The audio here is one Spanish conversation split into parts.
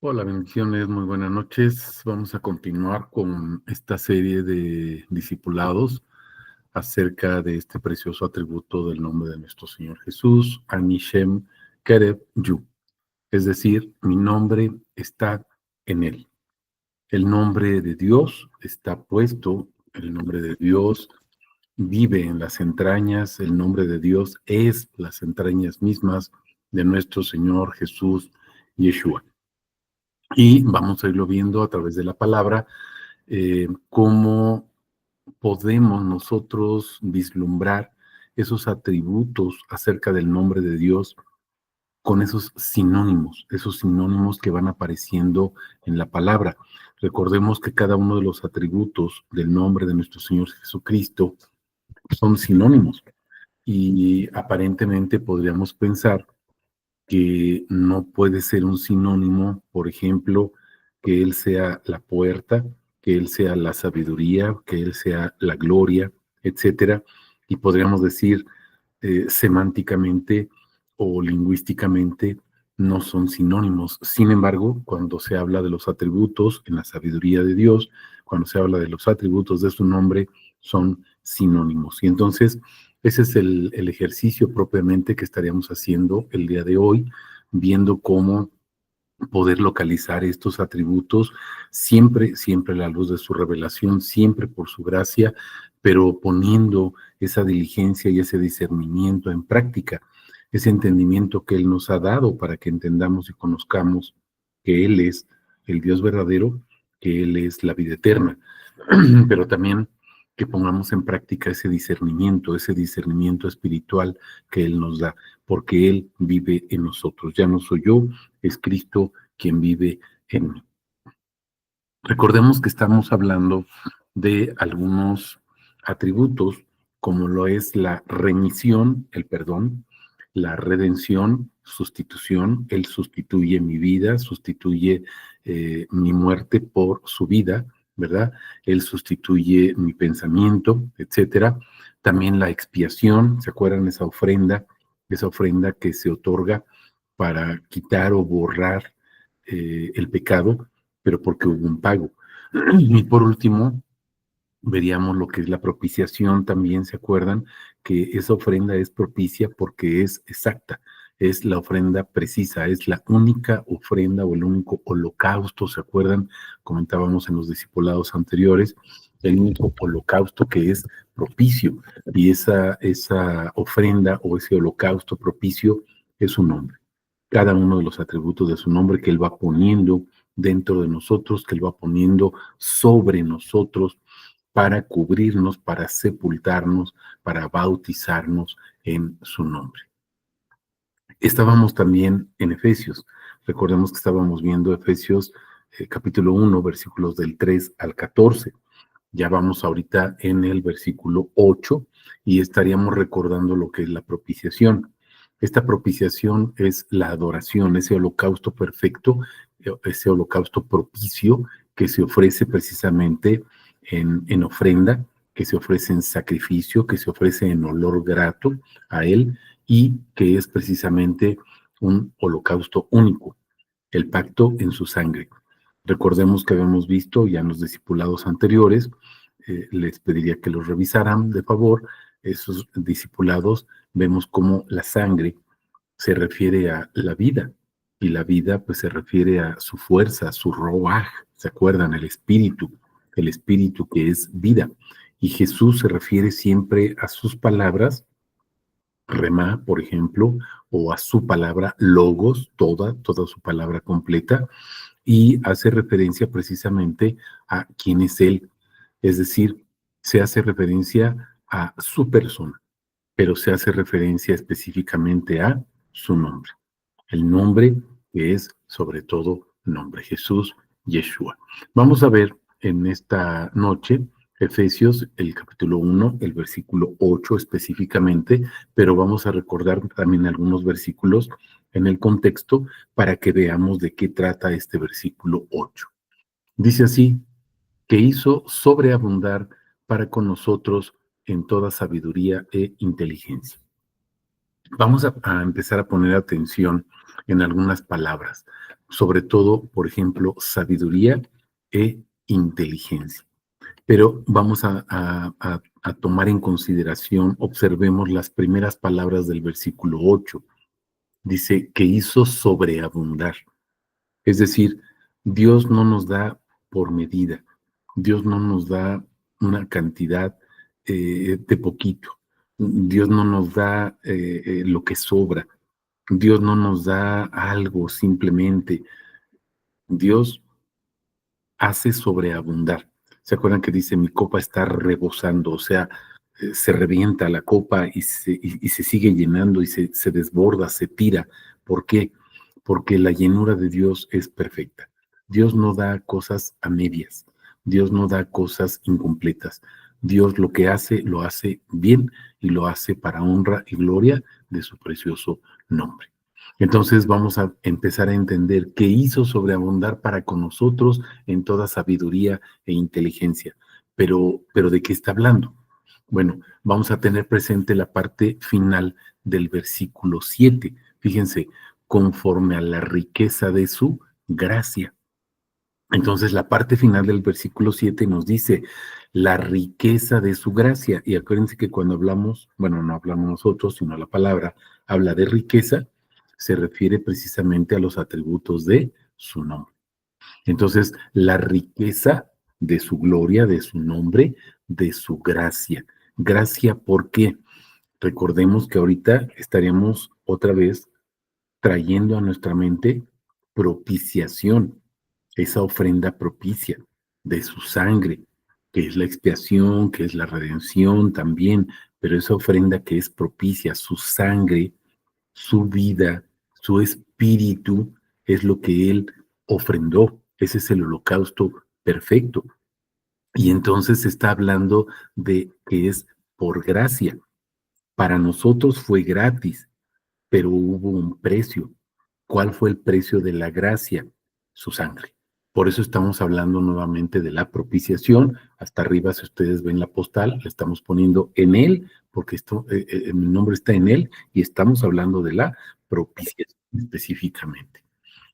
Hola, bendiciones, muy buenas noches. Vamos a continuar con esta serie de discipulados acerca de este precioso atributo del nombre de nuestro Señor Jesús, Ani Shem Kerev Yu. Es decir, mi nombre está en Él. El nombre de Dios está puesto, el nombre de Dios vive en las entrañas, el nombre de Dios es las entrañas mismas de nuestro Señor Jesús Yeshua. Y vamos a irlo viendo a través de la palabra, cómo podemos nosotros vislumbrar esos atributos acerca del nombre de Dios con esos sinónimos que van apareciendo en la palabra. Recordemos que cada uno de los atributos del nombre de nuestro Señor Jesucristo son sinónimos y aparentemente podríamos pensar que no puede ser un sinónimo, por ejemplo, que Él sea la puerta, que Él sea la sabiduría, que Él sea la gloria, etcétera. Y podríamos decir semánticamente o lingüísticamente no son sinónimos. Sin embargo, cuando se habla de los atributos en la sabiduría de Dios, cuando se habla de los atributos de su nombre, son sinónimos. Y entonces, ese es el ejercicio propiamente que estaríamos haciendo el día de hoy, viendo cómo poder localizar estos atributos, siempre a la luz de su revelación, siempre por su gracia, pero poniendo esa diligencia y ese discernimiento en práctica, ese entendimiento que Él nos ha dado para que entendamos y conozcamos que Él es el Dios verdadero, que Él es la vida eterna, pero también que pongamos en práctica ese discernimiento espiritual que Él nos da, porque Él vive en nosotros. Ya no soy yo, es Cristo quien vive en mí. Recordemos que estamos hablando de algunos atributos, como lo es la remisión, el perdón, la redención, sustitución. Él sustituye mi vida, sustituye mi muerte por su vida, ¿verdad? Él sustituye mi pensamiento, etcétera. También la expiación, ¿se acuerdan esa ofrenda? Esa ofrenda que se otorga para quitar o borrar el pecado, pero porque hubo un pago. Y por último, veríamos lo que es la propiciación también, ¿se acuerdan? Que esa ofrenda es propicia porque es exacta, es la ofrenda precisa, es la única ofrenda o el único holocausto, ¿se acuerdan? Comentábamos en los discipulados anteriores, el único holocausto que es propicio, y esa ofrenda o ese holocausto propicio es su nombre. Cada uno de los atributos de su nombre que Él va poniendo dentro de nosotros, que Él va poniendo sobre nosotros para cubrirnos, para sepultarnos, para bautizarnos en su nombre. Estábamos también en Efesios. Recordemos que estábamos viendo Efesios capítulo 1, versículos del 3 al 14. Ya vamos ahorita en el versículo 8 y estaríamos recordando lo que es la propiciación. Esta propiciación es la adoración, ese holocausto perfecto, ese holocausto propicio que se ofrece precisamente en ofrenda, que se ofrece en sacrificio, que se ofrece en olor grato a Él y que es precisamente un holocausto único, el pacto en su sangre. Recordemos que habíamos visto ya en los discipulados anteriores, les pediría que los revisaran de favor, esos discipulados, vemos cómo la sangre se refiere a la vida, y la vida pues se refiere a su fuerza, su roaj, ¿se acuerdan? El espíritu que es vida. Y Jesús se refiere siempre a sus palabras, Remá, por ejemplo, o a su palabra logos, toda su palabra completa, y hace referencia precisamente a quién es Él. Es decir, se hace referencia a su persona, pero se hace referencia específicamente a su nombre. El nombre que es sobre todo nombre, Jesús Yeshua. Vamos a ver en esta noche Efesios, el capítulo 1, el versículo 8 específicamente, pero vamos a recordar también algunos versículos en el contexto para que veamos de qué trata este versículo 8. Dice así, que hizo sobreabundar para con nosotros en toda sabiduría e inteligencia. Vamos a empezar a poner atención en algunas palabras, sobre todo, por ejemplo, sabiduría e inteligencia. Pero vamos a tomar en consideración, observemos las primeras palabras del versículo 8. Dice que hizo sobreabundar. Es decir, Dios no nos da por medida. Dios no nos da una cantidad de poquito. Dios no nos da lo que sobra. Dios no nos da algo simplemente. Dios hace sobreabundar. ¿Se acuerdan que dice mi copa está rebosando? O sea, se revienta la copa y se sigue llenando y se desborda, se tira. ¿Por qué? Porque la llenura de Dios es perfecta. Dios no da cosas a medias. Dios no da cosas incompletas. Dios lo que hace, lo hace bien y lo hace para honra y gloria de su precioso nombre. Entonces vamos a empezar a entender qué hizo sobreabundar para con nosotros en toda sabiduría e inteligencia. Pero ¿de qué está hablando? Bueno, vamos a tener presente la parte final del versículo 7. Fíjense, conforme a la riqueza de su gracia. Entonces, la parte final del versículo 7 nos dice la riqueza de su gracia. Y acuérdense que cuando hablamos, bueno, no hablamos nosotros, sino la palabra habla de riqueza, se refiere precisamente a los atributos de su nombre. Entonces, la riqueza de su gloria, de su nombre, de su gracia. Gracia, ¿por qué? Recordemos que ahorita estaríamos otra vez trayendo a nuestra mente propiciación, esa ofrenda propicia de su sangre, que es la expiación, que es la redención también, pero esa ofrenda que es propicia, su sangre, su vida, su espíritu, es lo que Él ofrendó. Ese es el holocausto perfecto. Y entonces está hablando de que es por gracia. Para nosotros fue gratis, pero hubo un precio. ¿Cuál fue el precio de la gracia? Su sangre. Por eso estamos hablando nuevamente de la propiciación. Hasta arriba, si ustedes ven la postal, le estamos poniendo en él, porque esto, mi nombre está en él, y estamos hablando de la propiciación específicamente.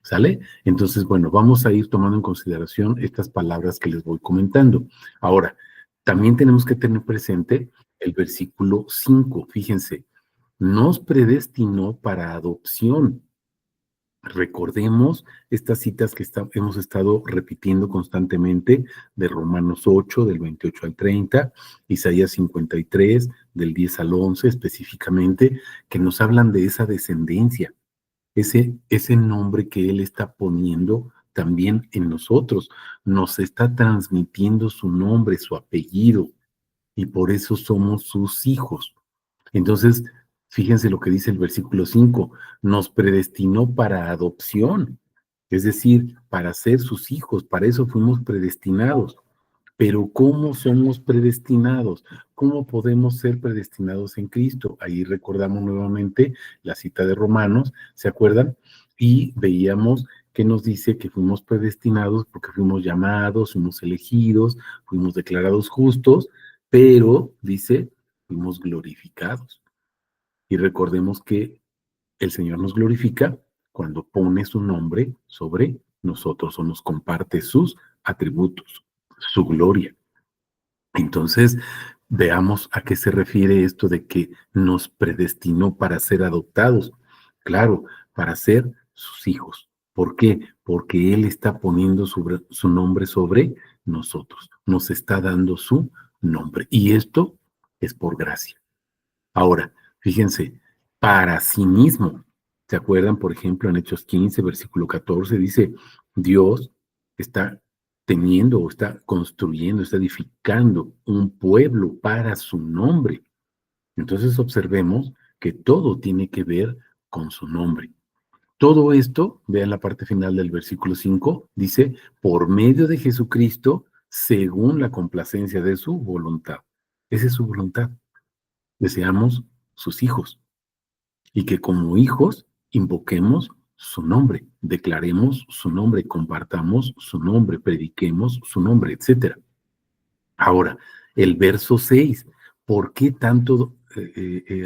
¿Sale? Entonces, bueno, vamos a ir tomando en consideración estas palabras que les voy comentando. Ahora, también tenemos que tener presente el versículo 5. Fíjense, nos predestinó para adopción. Recordemos estas citas que hemos estado repitiendo constantemente de Romanos 8, del 28 al 30, Isaías 53, del 10 al 11 específicamente, que nos hablan de esa descendencia, ese nombre que Él está poniendo también en nosotros. Nos está transmitiendo su nombre, su apellido, y por eso somos sus hijos. Entonces, fíjense lo que dice el versículo 5, nos predestinó para adopción, es decir, para ser sus hijos, para eso fuimos predestinados. Pero ¿cómo somos predestinados? ¿Cómo podemos ser predestinados en Cristo? Ahí recordamos nuevamente la cita de Romanos, ¿se acuerdan? Y veíamos que nos dice que fuimos predestinados porque fuimos llamados, fuimos elegidos, fuimos declarados justos, pero, dice, fuimos glorificados. Y recordemos que el Señor nos glorifica cuando pone su nombre sobre nosotros o nos comparte sus atributos, su gloria. Entonces, veamos a qué se refiere esto de que nos predestinó para ser adoptados. Claro, para ser sus hijos. ¿Por qué? Porque Él está poniendo su nombre sobre nosotros. Nos está dando su nombre. Y esto es por gracia. Ahora, fíjense, para sí mismo. ¿Se acuerdan, por ejemplo, en Hechos 15, versículo 14, dice, Dios está teniendo o está construyendo, está edificando un pueblo para su nombre? Entonces observemos que todo tiene que ver con su nombre. Todo esto, vean la parte final del versículo 5, dice, por medio de Jesucristo, según la complacencia de su voluntad. Esa es su voluntad. Deseamos sus hijos y que como hijos invoquemos su nombre, declaremos su nombre, compartamos su nombre, prediquemos su nombre, etcétera. Ahora, el verso 6, ¿por qué tanto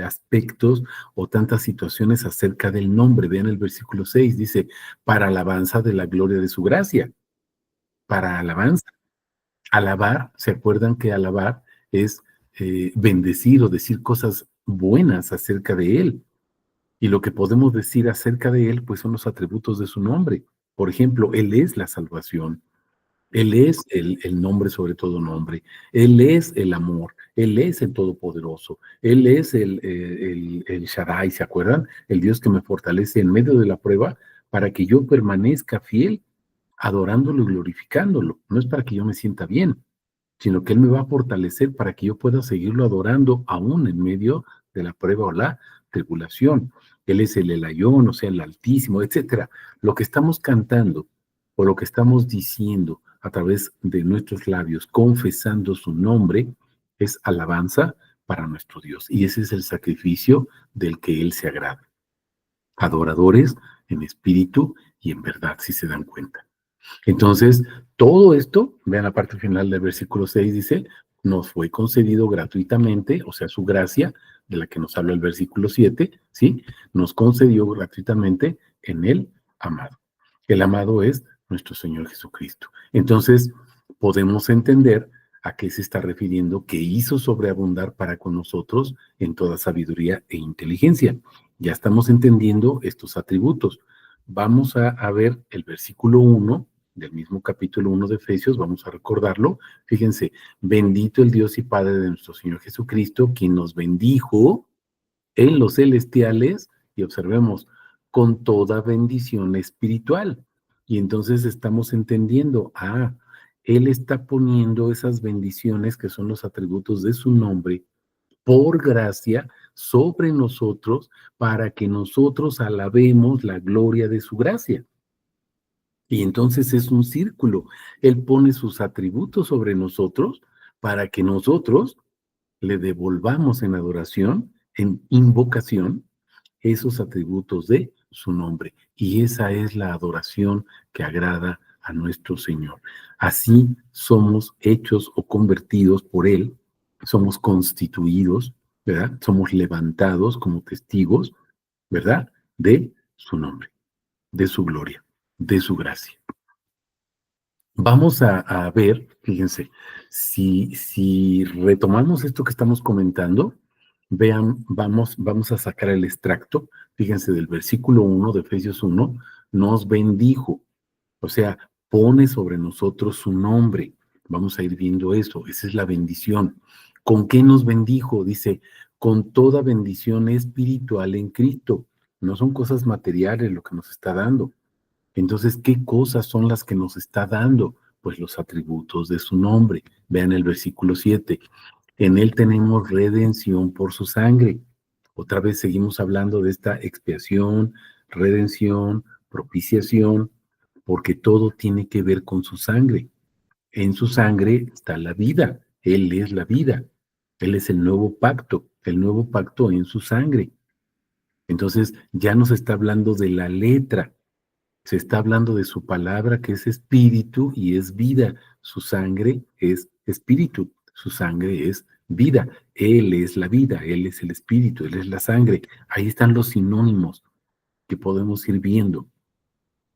aspectos o tantas situaciones acerca del nombre. Vean el versículo 6, dice, para alabanza de la gloria de su gracia, para alabanza. Alabar, ¿se acuerdan que alabar es bendecir o decir cosas buenas acerca de él? Y lo que podemos decir acerca de él, pues son los atributos de su nombre. Por ejemplo, él es la salvación. Él es el nombre sobre todo nombre. Él es el amor. Él es el Todopoderoso. Él es el Shaddai, ¿se acuerdan? El Dios que me fortalece en medio de la prueba para que yo permanezca fiel, adorándolo y glorificándolo. No es para que yo me sienta bien, sino que Él me va a fortalecer para que yo pueda seguirlo adorando aún en medio de la prueba o la tribulación. Él es el Elayón, o sea, el Altísimo, etcétera. Lo que estamos cantando o lo que estamos diciendo a través de nuestros labios, confesando su nombre, es alabanza para nuestro Dios. Y ese es el sacrificio del que Él se agrada. Adoradores en espíritu y en verdad, si se dan cuenta. Entonces, todo esto, vean la parte final del versículo 6, dice, nos fue concedido gratuitamente, o sea, su gracia, de la que nos habla el versículo 7, ¿sí? Nos concedió gratuitamente en el amado. El amado es nuestro Señor Jesucristo. Entonces, podemos entender a qué se está refiriendo que hizo sobreabundar para con nosotros en toda sabiduría e inteligencia. Ya estamos entendiendo estos atributos. Vamos a ver el versículo 1 del mismo capítulo 1 de Efesios, vamos a recordarlo. Fíjense, bendito el Dios y Padre de nuestro Señor Jesucristo, quien nos bendijo en los celestiales, y observemos, con toda bendición espiritual. Y entonces estamos entendiendo, Él está poniendo esas bendiciones que son los atributos de su nombre por gracia sobre nosotros para que nosotros alabemos la gloria de su gracia. Y entonces es un círculo. Él pone sus atributos sobre nosotros para que nosotros le devolvamos en adoración, en invocación, esos atributos de su nombre. Y esa es la adoración que agrada a nuestro Señor. Así somos hechos o convertidos por Él, somos constituidos, ¿verdad? Somos levantados como testigos, ¿verdad? De su nombre, de su gloria, de su gracia. Vamos a ver, fíjense, si retomamos esto que estamos comentando, vean, vamos a sacar el extracto, fíjense, del versículo 1 de Efesios 1, nos bendijo, o sea, pone sobre nosotros su nombre. Vamos a ir viendo eso, esa es la bendición. ¿Con qué nos bendijo? Dice, con toda bendición espiritual en Cristo. No son cosas materiales lo que nos está dando. Entonces, ¿qué cosas son las que nos está dando? Pues los atributos de su nombre. Vean el versículo 7. En él tenemos redención por su sangre. Otra vez seguimos hablando de esta expiación, redención, propiciación, porque todo tiene que ver con su sangre. En su sangre está la vida. Él es la vida. Él es el nuevo pacto en su sangre. Entonces, ya nos está hablando de la letra. Se está hablando de su palabra que es espíritu y es vida. Su sangre es espíritu, su sangre es vida. Él es la vida, Él es el espíritu, Él es la sangre. Ahí están los sinónimos que podemos ir viendo.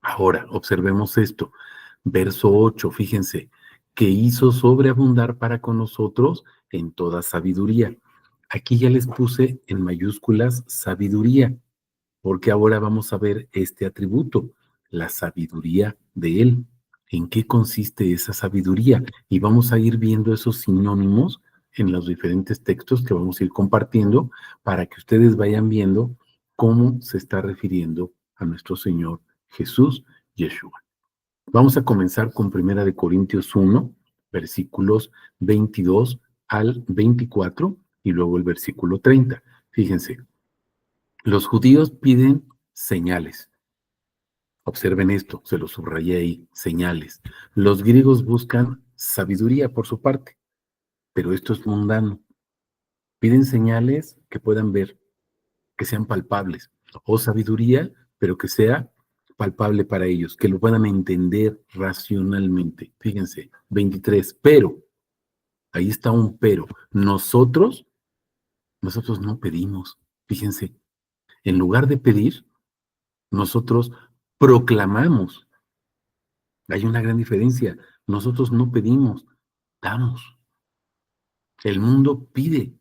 Ahora, observemos esto. Verso 8, fíjense, que hizo sobreabundar para con nosotros en toda sabiduría. Aquí ya les puse en mayúsculas sabiduría, porque ahora vamos a ver este atributo, la sabiduría de Él. ¿En qué consiste esa sabiduría? Y vamos a ir viendo esos sinónimos en los diferentes textos que vamos a ir compartiendo para que ustedes vayan viendo cómo se está refiriendo a nuestro Señor Jesús Yeshua. Vamos a comenzar con 1 Corintios 1, versículos 22 al 24 y luego el versículo 30. Fíjense, los judíos piden señales. Observen esto, se lo subrayé ahí, señales. Los griegos buscan sabiduría por su parte, pero esto es mundano. Piden señales que puedan ver, que sean palpables, o sabiduría, pero que sea palpable para ellos, que lo puedan entender racionalmente. Fíjense, 23, pero, ahí está un pero. Nosotros Nosotros no pedimos. Fíjense, en lugar de pedir, nosotros proclamamos. Hay una gran diferencia. Nosotros no pedimos, damos. El mundo pide.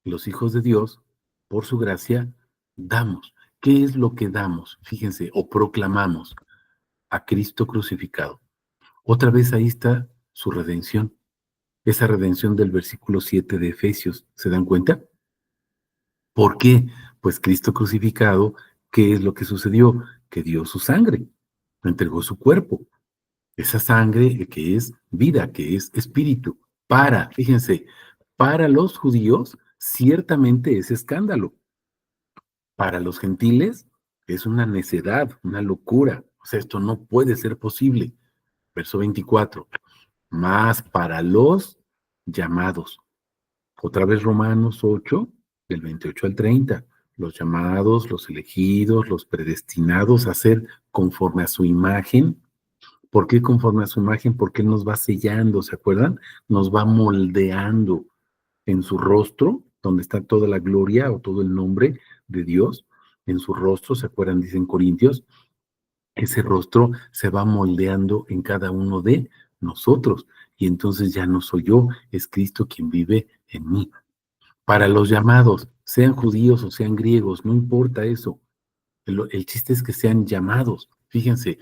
Los hijos de Dios, por su gracia, damos. ¿Qué es lo que damos? Fíjense, o proclamamos a Cristo crucificado. Otra vez ahí está su redención. Esa redención del versículo 7 de Efesios. ¿Se dan cuenta? ¿Por qué? Pues Cristo crucificado, ¿qué es lo que sucedió? Que dio su sangre, entregó su cuerpo. Esa sangre que es vida, que es espíritu. Fíjense, para los judíos ciertamente es escándalo. Para los gentiles es una necedad, una locura. O sea, esto no puede ser posible. Verso 24. Más para los llamados. Otra vez Romanos 8, del 28 al 30. Los llamados, los elegidos, los predestinados a ser conforme a su imagen. ¿Por qué conforme a su imagen? Porque Él nos va sellando, ¿se acuerdan? Nos va moldeando en su rostro, donde está toda la gloria o todo el nombre de Dios, en su rostro, ¿se acuerdan? Dicen Corintios, ese rostro se va moldeando en cada uno de nosotros. Y entonces ya no soy yo, es Cristo quien vive en mí. Para los llamados, sean judíos o sean griegos, no importa eso. El chiste es que sean llamados. Fíjense,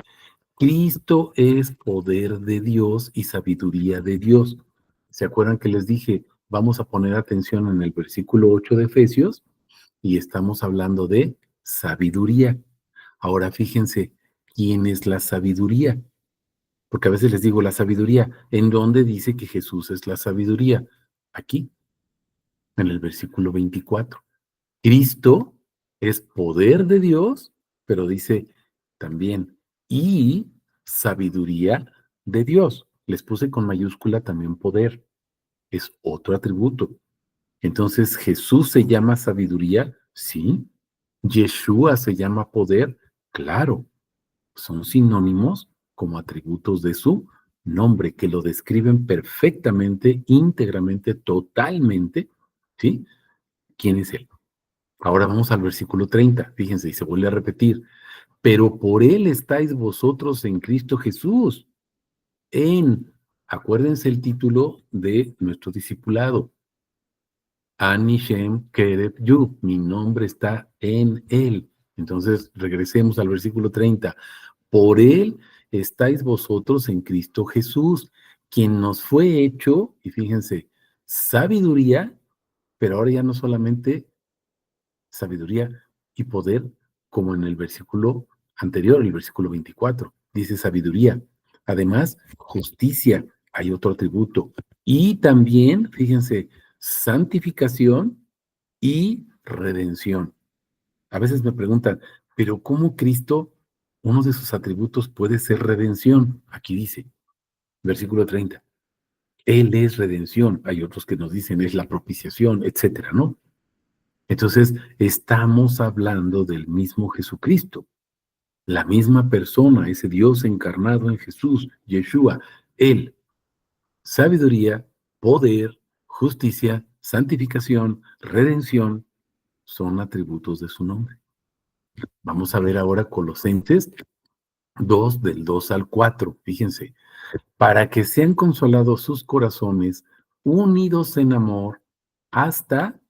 Cristo es poder de Dios y sabiduría de Dios. ¿Se acuerdan que les dije, vamos a poner atención en el versículo 8 de Efesios y estamos hablando de sabiduría? Ahora fíjense, ¿quién es la sabiduría? Porque a veces les digo la sabiduría, ¿en dónde dice que Jesús es la sabiduría? Aquí, en el versículo 24. Cristo es poder de Dios, pero dice también, y sabiduría de Dios. Les puse con mayúscula también poder. Es otro atributo. Entonces, ¿Jesús se llama sabiduría? Sí. ¿Yeshua se llama poder? Claro. Son sinónimos como atributos de su nombre, que lo describen perfectamente, íntegramente, totalmente, ¿sí? ¿Quién es Él? Ahora vamos al versículo 30, fíjense, y se vuelve a repetir. Pero por Él estáis vosotros en Cristo Jesús. Acuérdense el título de nuestro discipulado. Ani Shem Kereb Yu, mi nombre está en Él. Entonces, regresemos al versículo 30. Por Él estáis vosotros en Cristo Jesús, quien nos fue hecho, y fíjense, sabiduría, pero ahora ya no solamente sabiduría y poder, como en el versículo anterior, el versículo 24. Dice sabiduría. Además, justicia, hay otro atributo. Y también, fíjense, santificación y redención. A veces me preguntan, pero ¿cómo Cristo, uno de sus atributos puede ser redención? Aquí dice, versículo 30. Él es redención. Hay otros que nos dicen es la propiciación, etcétera, ¿no? Entonces, estamos hablando del mismo Jesucristo, la misma persona, ese Dios encarnado en Jesús, Yeshua, Él. Sabiduría, poder, justicia, santificación, redención, son atributos de su nombre. Vamos a ver ahora Colosenses 2, del 2 al 4. Fíjense, para que sean consolados sus corazones, unidos en amor, hasta.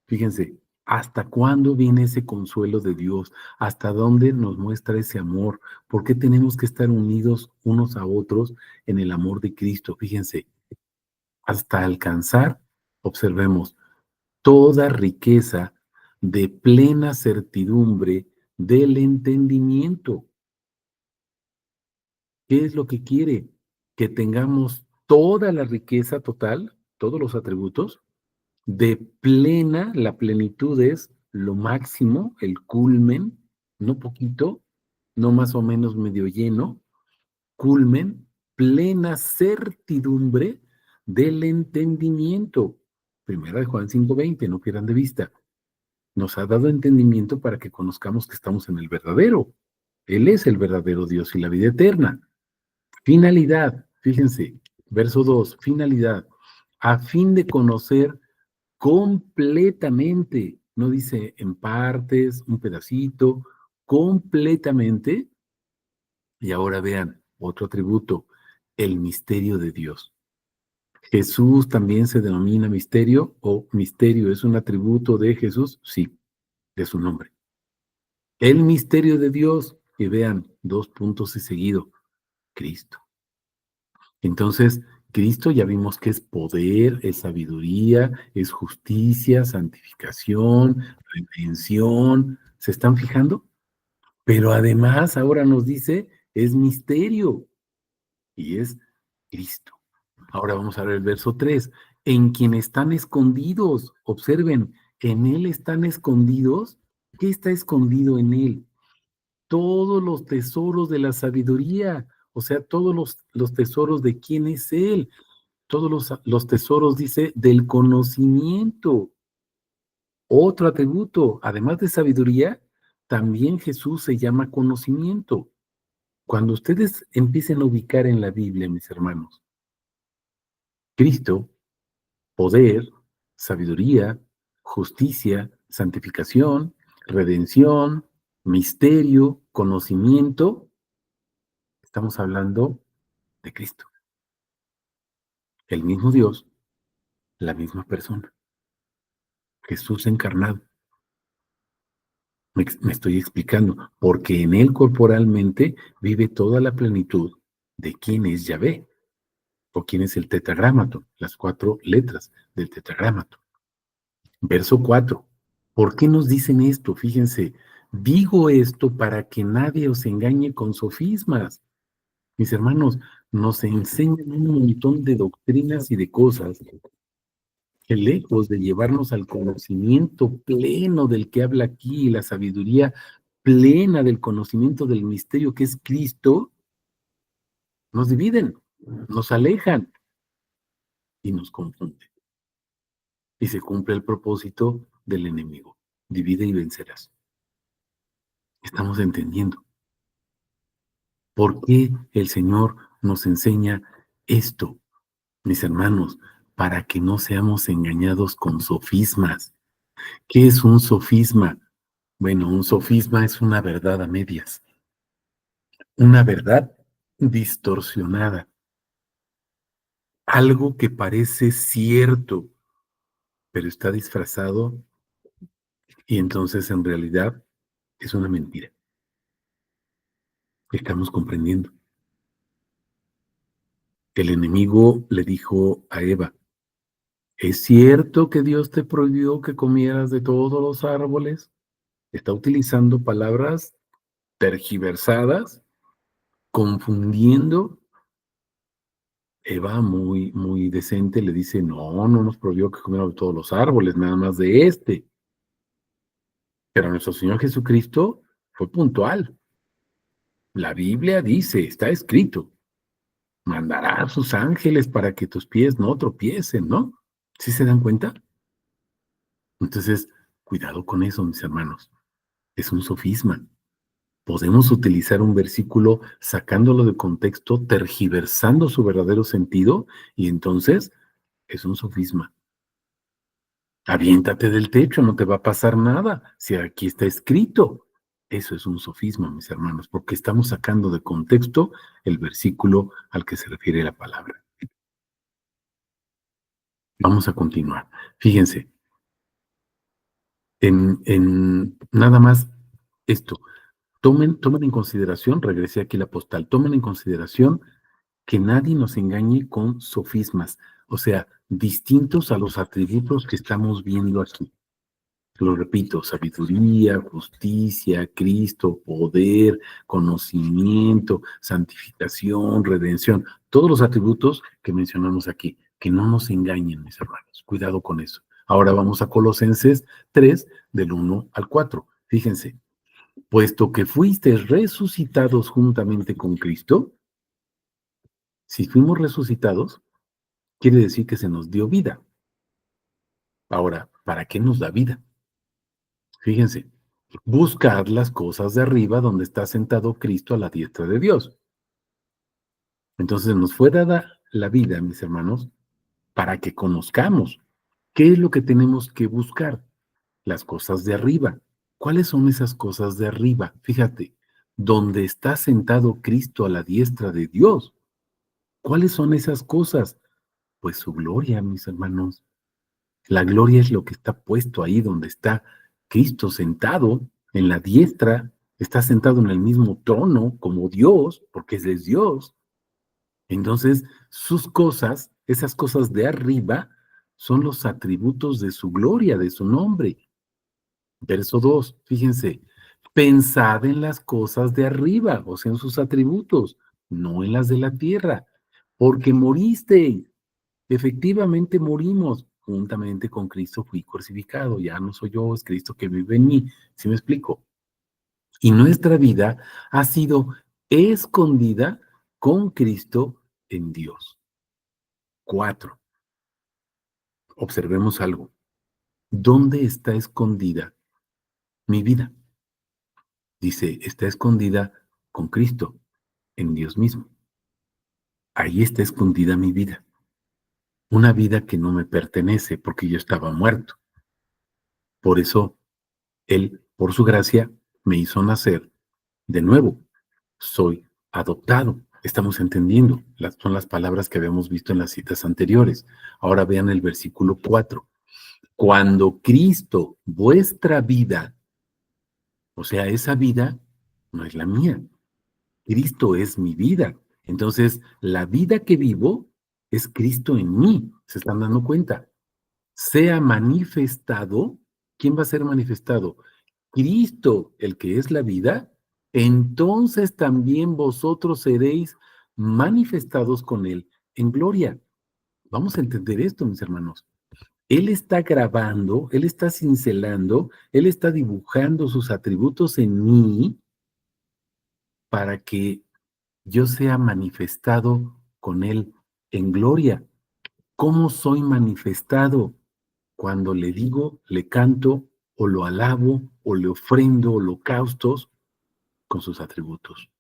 Fíjense, ¿hasta cuándo viene ese consuelo de Dios? ¿Hasta dónde nos muestra ese amor? ¿Por qué tenemos que estar unidos unos a otros en el amor de Cristo? Fíjense, hasta alcanzar, observemos, toda riqueza de plena certidumbre del entendimiento. ¿Qué es lo que quiere? Que tengamos toda la riqueza total, todos los atributos, de plena, la plenitud es lo máximo, el culmen, no poquito, no más o menos medio lleno, culmen, plena certidumbre del entendimiento. Primera de Juan 5:20, no pierdan de vista. Nos ha dado entendimiento para que conozcamos que estamos en el verdadero. Él es el verdadero Dios y la vida eterna. Finalidad, fíjense, verso 2, finalidad, a fin de conocer completamente. No dice en partes, un pedacito, completamente. Y ahora vean, otro atributo, el misterio de Dios. Jesús también se denomina misterio o misterio es un atributo de Jesús, sí, de su nombre. El misterio de Dios, y vean, dos puntos y seguido, Cristo. Entonces, Cristo ya vimos que es poder, es sabiduría, es justicia, santificación, redención. ¿Se están fijando? Pero además ahora nos dice, es misterio y es Cristo. Ahora vamos a ver el verso 3. En quien están escondidos, observen, en Él están escondidos. ¿Qué está escondido en Él? Todos los tesoros de la sabiduría, o sea, todos los tesoros de quién es Él, todos los tesoros, dice, del conocimiento. Otro atributo, además de sabiduría, también Jesús se llama conocimiento. Cuando ustedes empiecen a ubicar en la Biblia, mis hermanos, Cristo, poder, sabiduría, justicia, santificación, redención, misterio, conocimiento, estamos hablando de Cristo, el mismo Dios, la misma persona, Jesús encarnado. Me estoy explicando, porque en él corporalmente vive toda la plenitud de quién es Yahvé, o quién es el tetragrámato, las 4 letras del tetragrámato. Verso 4. ¿Por qué nos dicen esto? Fíjense, digo esto para que nadie os engañe con sofismas. Mis hermanos, nos enseñan un montón de doctrinas y de cosas que lejos de llevarnos al conocimiento pleno del que habla aquí, la sabiduría plena del conocimiento del misterio que es Cristo, nos dividen, nos alejan y nos confunden. Y se cumple el propósito del enemigo. Divide y vencerás. Estamos entendiendo por qué el Señor nos enseña esto, mis hermanos, para que no seamos engañados con sofismas. ¿Qué es un sofisma? Bueno, un sofisma es una verdad a medias, una verdad distorsionada, algo que parece cierto, pero está disfrazado y entonces en realidad es una mentira. Estamos comprendiendo. El enemigo le dijo a Eva, ¿es cierto que Dios te prohibió que comieras de todos los árboles? Está utilizando palabras tergiversadas, confundiendo. Eva, muy decente, le dice, no nos prohibió que comiéramos de todos los árboles, nada más de este. Pero nuestro Señor Jesucristo fue puntual. La Biblia dice, está escrito, mandará a sus ángeles para que tus pies no tropiecen, ¿no? ¿Sí se dan cuenta? Entonces, cuidado con eso, mis hermanos. Es un sofisma. Podemos utilizar un versículo sacándolo de contexto, tergiversando su verdadero sentido, y entonces es un sofisma. Aviéntate del techo, no te va a pasar nada, si aquí está escrito. Eso es un sofisma, mis hermanos, porque estamos sacando de contexto el versículo al que se refiere la palabra. Vamos a continuar. Fíjense, en nada más esto. Tomen en consideración, regresé aquí la postal, tomen en consideración que nadie nos engañe con sofismas, o sea, distintos a los atributos que estamos viendo aquí. Lo repito, sabiduría, justicia, Cristo, poder, conocimiento, santificación, redención, todos los atributos que mencionamos aquí, que no nos engañen, mis hermanos. Cuidado con eso. Ahora vamos a Colosenses 3, del 1 al 4. Fíjense, puesto que fuisteis resucitados juntamente con Cristo, si fuimos resucitados, quiere decir que se nos dio vida. Ahora, ¿para qué nos da vida? Fíjense, buscad las cosas de arriba donde está sentado Cristo a la diestra de Dios. Entonces nos fue dada la vida, mis hermanos, para que conozcamos. ¿Qué es lo que tenemos que buscar? Las cosas de arriba. ¿Cuáles son esas cosas de arriba? Fíjate, donde está sentado Cristo a la diestra de Dios. ¿Cuáles son esas cosas? Pues su gloria, mis hermanos. La gloria es lo que está puesto ahí donde está Cristo sentado en la diestra, está sentado en el mismo trono como Dios, porque Él es Dios. Entonces, sus cosas, esas cosas de arriba, son los atributos de su gloria, de su nombre. Verso 2, fíjense, pensad en las cosas de arriba, o sea, en sus atributos, no en las de la tierra, porque moristeis. Efectivamente morimos, juntamente con Cristo fui crucificado, ya no soy yo, es Cristo que vive en mí, ¿sí me explico? Y nuestra vida ha sido escondida con Cristo en Dios. 4. Observemos algo. ¿Dónde está escondida mi vida? Dice, está escondida con Cristo, en Dios mismo. Ahí está escondida mi vida. Una vida que no me pertenece porque yo estaba muerto. Por eso, Él, por su gracia, me hizo nacer de nuevo. Soy adoptado. Estamos entendiendo. Son las palabras que habíamos visto en las citas anteriores. Ahora vean el versículo 4. Cuando Cristo, vuestra vida, o sea, esa vida no es la mía. Cristo es mi vida. Entonces, la vida que vivo es Cristo en mí. ¿Se están dando cuenta? Sea manifestado. ¿Quién va a ser manifestado? Cristo, el que es la vida. Entonces también vosotros seréis manifestados con Él en gloria. Vamos a entender esto, mis hermanos. Él está grabando, Él está cincelando, Él está dibujando sus atributos en mí para que yo sea manifestado con Él en gloria. ¿Cómo soy manifestado? Cuando le digo, le canto, o lo alabo, o le ofrendo holocaustos con sus atributos.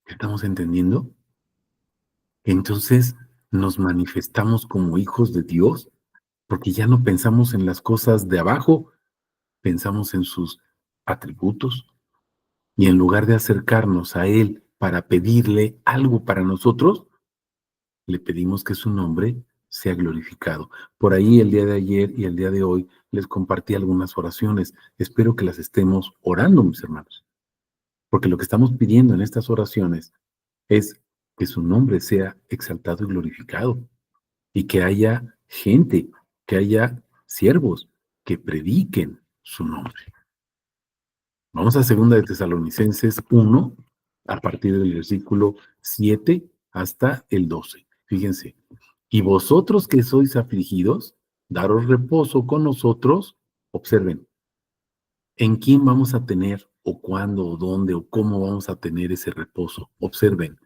¿Estamos entendiendo? Entonces nos manifestamos como hijos de Dios, porque ya no pensamos en las cosas de abajo, pensamos en sus atributos, y en lugar de acercarnos a Él para pedirle algo para nosotros, le pedimos que su nombre sea glorificado. Por ahí el día de ayer y el día de hoy les compartí algunas oraciones. Espero que las estemos orando, mis hermanos, porque lo que estamos pidiendo en estas oraciones es que su nombre sea exaltado y glorificado y que haya gente, que haya siervos que prediquen su nombre. Vamos a segunda de Tesalonicenses 1, a partir del versículo 7 hasta el 12. Fíjense, y vosotros que sois afligidos, daros reposo con nosotros. Observen, ¿en quién vamos a tener o cuándo o dónde o cómo vamos a tener ese reposo? Observen,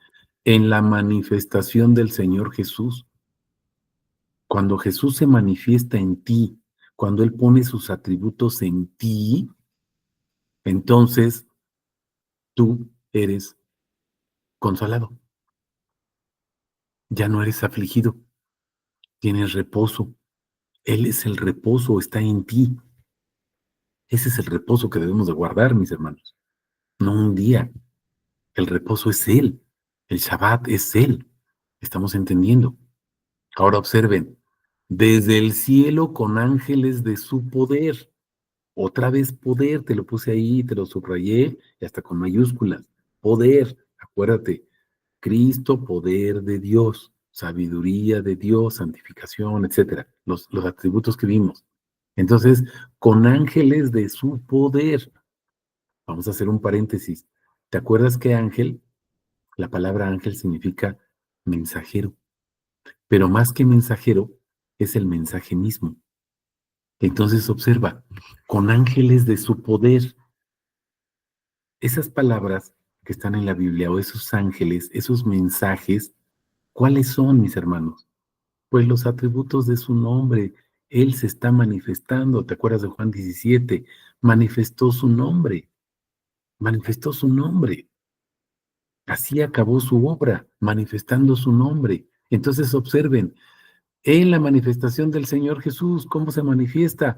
en la manifestación del Señor Jesús. Cuando Jesús se manifiesta en ti, cuando Él pone sus atributos en ti, entonces tú eres consolado. Ya no eres afligido, tienes reposo. Él es el reposo, está en ti. Ese es el reposo que debemos de guardar, mis hermanos. No un día. El reposo es Él. El Shabbat es Él. ¿Estamos entendiendo? Ahora observen. Desde el cielo con ángeles de su poder. Otra vez poder, te lo puse ahí, te lo subrayé y hasta con mayúsculas. Poder, acuérdate. Cristo, poder de Dios, sabiduría de Dios, santificación, etcétera. Los atributos que vimos. Entonces, con ángeles de su poder. Vamos a hacer un paréntesis. ¿Te acuerdas que ángel, la palabra ángel significa mensajero? Pero más que mensajero, es el mensaje mismo. Entonces observa, con ángeles de su poder. Esas palabras que están en la Biblia o esos ángeles, esos mensajes, ¿cuáles son, mis hermanos? Pues los atributos de su nombre. Él se está manifestando. ¿Te acuerdas de Juan 17? Manifestó su nombre. Manifestó su nombre. Así acabó su obra, manifestando su nombre. Entonces observen, En la manifestación del Señor Jesús, ¿cómo se manifiesta?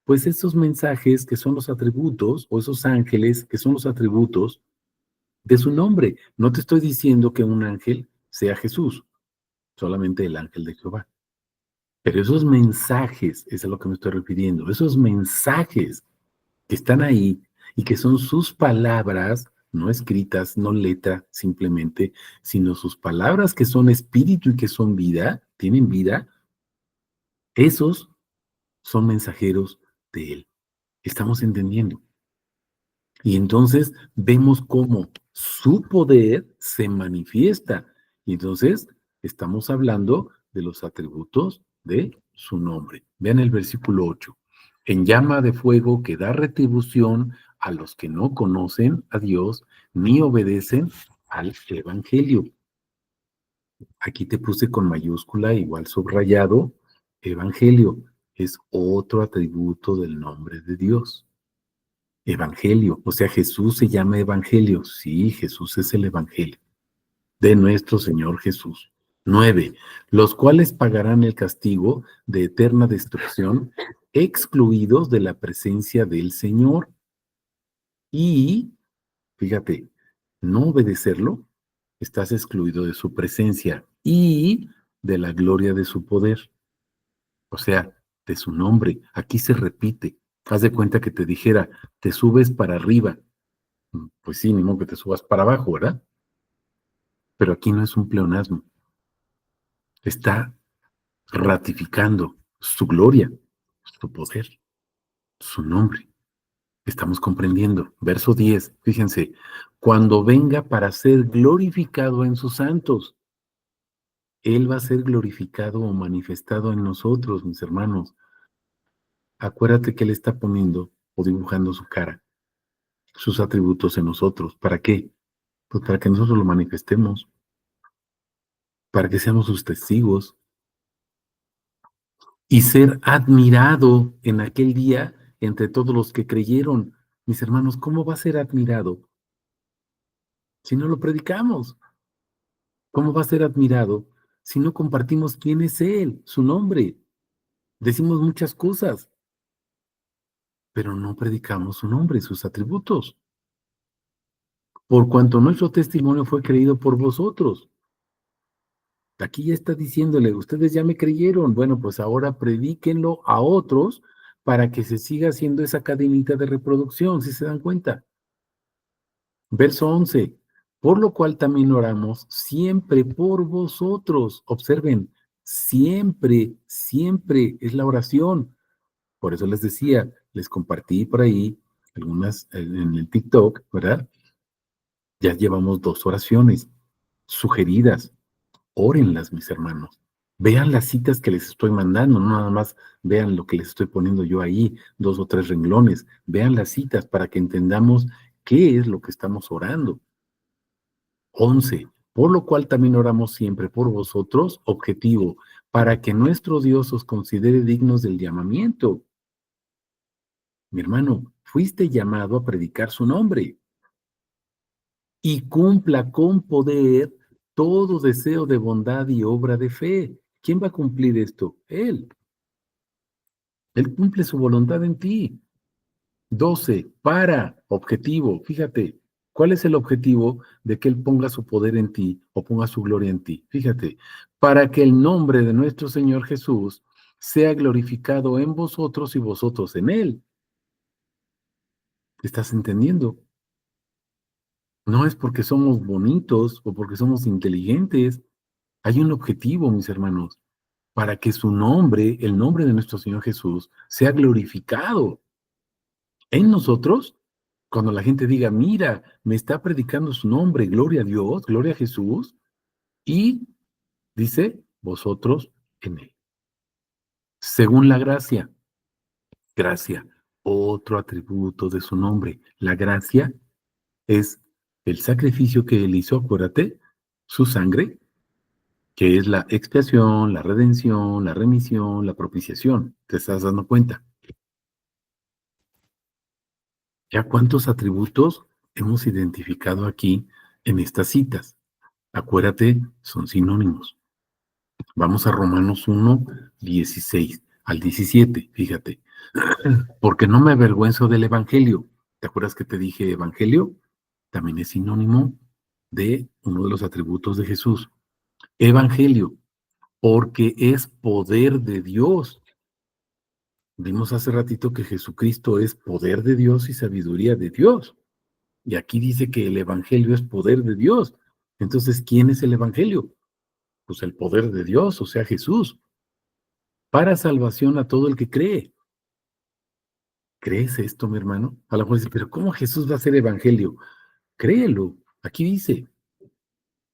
Pues esos mensajes que son los atributos, o esos ángeles que son los atributos de su nombre. No te estoy diciendo que un ángel sea Jesús, solamente el ángel de Jehová. Pero esos mensajes, es a lo que me estoy refiriendo, esos mensajes que están ahí y que son sus palabras, no escritas, no letra simplemente, sino sus palabras que son espíritu y que son vida, tienen vida, esos son mensajeros de Él. Estamos entendiendo. Y entonces vemos cómo su poder se manifiesta. Y entonces estamos hablando de los atributos de su nombre. Vean el versículo 8. En llama de fuego que da retribución a los que no conocen a Dios ni obedecen al Evangelio. Aquí te puse con mayúscula, igual subrayado, Evangelio. Es otro atributo del nombre de Dios. Evangelio, o sea, Jesús se llama Evangelio. Sí, Jesús es el Evangelio de nuestro Señor Jesús. 9. Los cuales pagarán el castigo de eterna destrucción, excluidos de la presencia del Señor. Y, fíjate, no obedecerlo, estás excluido de su presencia y de la gloria de su poder. O sea, de su nombre. Aquí se repite. Haz de cuenta que te dijera, te subes para arriba. Pues sí, ni modo que te subas para abajo, ¿verdad? Pero aquí no es un pleonasmo. Está ratificando su gloria, su poder, su nombre. Estamos comprendiendo. Verso 10, fíjense, cuando venga para ser glorificado en sus santos, Él va a ser glorificado o manifestado en nosotros, mis hermanos. Acuérdate que Él está poniendo o dibujando su cara, sus atributos en nosotros. ¿Para qué? Pues para que nosotros lo manifestemos, para que seamos sus testigos y ser admirado en aquel día entre todos los que creyeron. Mis hermanos, ¿cómo va a ser admirado si no lo predicamos? ¿Cómo va a ser admirado si no compartimos quién es Él, su nombre? Decimos muchas cosas, pero no predicamos su nombre, sus atributos. Por cuanto nuestro testimonio fue creído por vosotros. Aquí ya está diciéndole, ustedes ya me creyeron. Bueno, pues ahora predíquenlo a otros para que se siga haciendo esa cadenita de reproducción, si se dan cuenta. Verso 11. Por lo cual también oramos siempre por vosotros. Observen, siempre, siempre es la oración. Por eso les decía, les compartí por ahí algunas en el TikTok, ¿verdad? Ya llevamos 2 oraciones sugeridas. Órenlas, mis hermanos. Vean las citas que les estoy mandando, no nada más vean lo que les estoy poniendo yo ahí, 2 o 3 renglones. Vean las citas para que entendamos qué es lo que estamos orando. 11. Por lo cual también oramos siempre por vosotros, objetivo, para que nuestro Dios os considere dignos del llamamiento. Mi hermano, fuiste llamado a predicar su nombre y cumpla con poder todo deseo de bondad y obra de fe. ¿Quién va a cumplir esto? Él. Él cumple su voluntad en ti. 12. Objetivo. Fíjate, ¿cuál es el objetivo de que Él ponga su poder en ti o ponga su gloria en ti? Fíjate, para que el nombre de nuestro Señor Jesús sea glorificado en vosotros y vosotros en Él. ¿Estás entendiendo? No es porque somos bonitos o porque somos inteligentes. Hay un objetivo, mis hermanos, para que su nombre, el nombre de nuestro Señor Jesús, sea glorificado en nosotros. Cuando la gente diga, mira, me está predicando su nombre, gloria a Dios, gloria a Jesús, y dice, vosotros en Él. Según la gracia, gracia, otro atributo de su nombre. La gracia es el sacrificio que Él hizo, acuérdate, su sangre, que es la expiación, la redención, la remisión, la propiciación. ¿Te estás dando cuenta? ¿Ya cuántos atributos hemos identificado aquí en estas citas? Acuérdate, son sinónimos. Vamos a Romanos 1, 16 al 17, fíjate. Porque no me avergüenzo del evangelio. ¿Te acuerdas que te dije evangelio? También es sinónimo de uno de los atributos de Jesús. Evangelio, porque es poder de Dios. Vimos hace ratito que Jesucristo es poder de Dios y sabiduría de Dios. Y aquí dice que el evangelio es poder de Dios. Entonces, ¿quién es el evangelio? Pues el poder de Dios, o sea, Jesús, para salvación a todo el que cree. ¿Crees esto, mi hermano? A lo mejor dices, pero ¿cómo Jesús va a ser evangelio? Créelo. Aquí dice,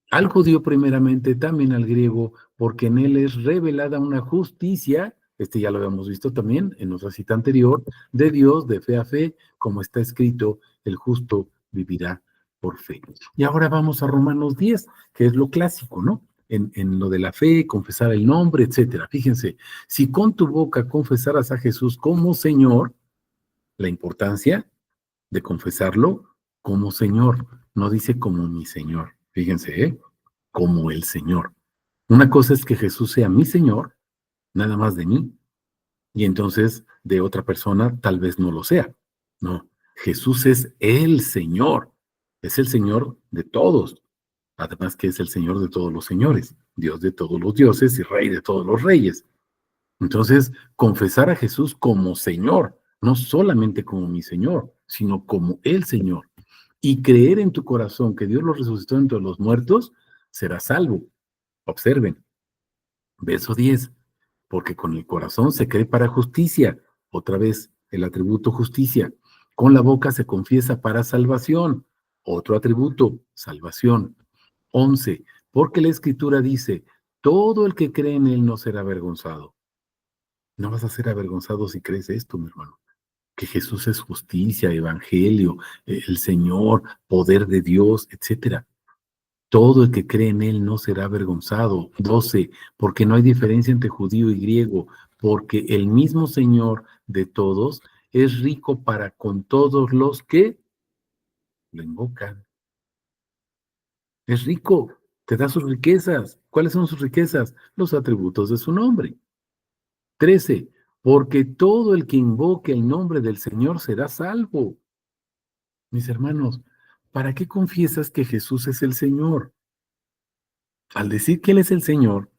al judío primeramente, también al griego, porque en él es revelada una justicia, ya lo habíamos visto también en otra cita anterior, de Dios, de fe a fe, como está escrito, el justo vivirá por fe. Y ahora vamos a Romanos 10, que es lo clásico, ¿no? En lo de la fe, confesar el nombre, etcétera. Fíjense, si con tu boca confesaras a Jesús como Señor, la importancia de confesarlo como Señor, no dice como mi Señor, fíjense, como el Señor. Una cosa es que Jesús sea mi Señor, nada más de mí, y entonces de otra persona tal vez no lo sea. No, Jesús es el Señor, es el Señor de todos, además que es el Señor de todos los señores, Dios de todos los dioses y Rey de todos los reyes. Entonces, confesar a Jesús como Señor, no solamente como mi Señor, sino como el Señor, y creer en tu corazón que Dios lo resucitó entre los muertos, serás salvo. Observen, verso 10, porque con el corazón se cree para justicia, otra vez el atributo justicia, con la boca se confiesa para salvación, otro atributo, salvación. 11, porque la Escritura dice, todo el que cree en Él no será avergonzado. No vas a ser avergonzado si crees esto, mi hermano. Que Jesús es justicia, evangelio, el Señor, poder de Dios, etcétera. Todo el que cree en Él no será avergonzado. 12, porque no hay diferencia entre judío y griego, porque el mismo Señor de todos es rico para con todos los que lo invocan. Es rico, te da sus riquezas. ¿Cuáles son sus riquezas? Los atributos de su nombre. 13, porque todo el que invoque el nombre del Señor será salvo. Mis hermanos, ¿para qué confiesas que Jesús es el Señor? Al decir que Él es el Señor,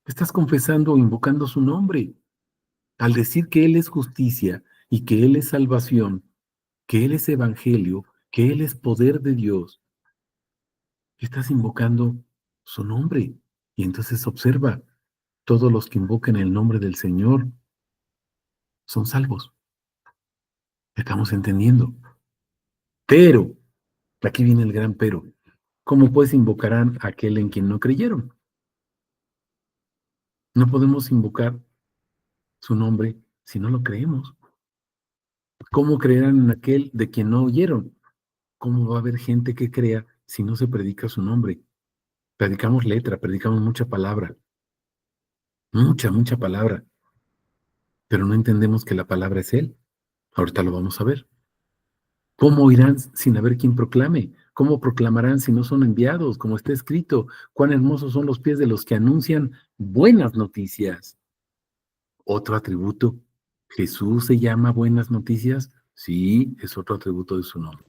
estás confesando o invocando su nombre. Al decir que Él es justicia y que Él es salvación, que Él es evangelio, que Él es poder de Dios, estás invocando su nombre. Y entonces observa, todos los que invocan el nombre del Señor son salvos. Estamos entendiendo. Pero, aquí viene el gran pero. ¿Cómo pues invocarán a aquel en quien no creyeron? No podemos invocar su nombre si no lo creemos. ¿Cómo creerán en aquel de quien no oyeron? ¿Cómo va a haber gente que crea si no se predica su nombre? Predicamos letra, predicamos mucha palabra, mucha palabra, pero no entendemos que la palabra es Él. Ahorita lo vamos a ver. ¿Cómo oirán sin haber quien proclame? ¿Cómo proclamarán si no son enviados? Como está escrito, cuán hermosos son los pies de los que anuncian buenas noticias. Otro atributo, ¿Jesús se llama buenas noticias? Sí, es otro atributo de su nombre.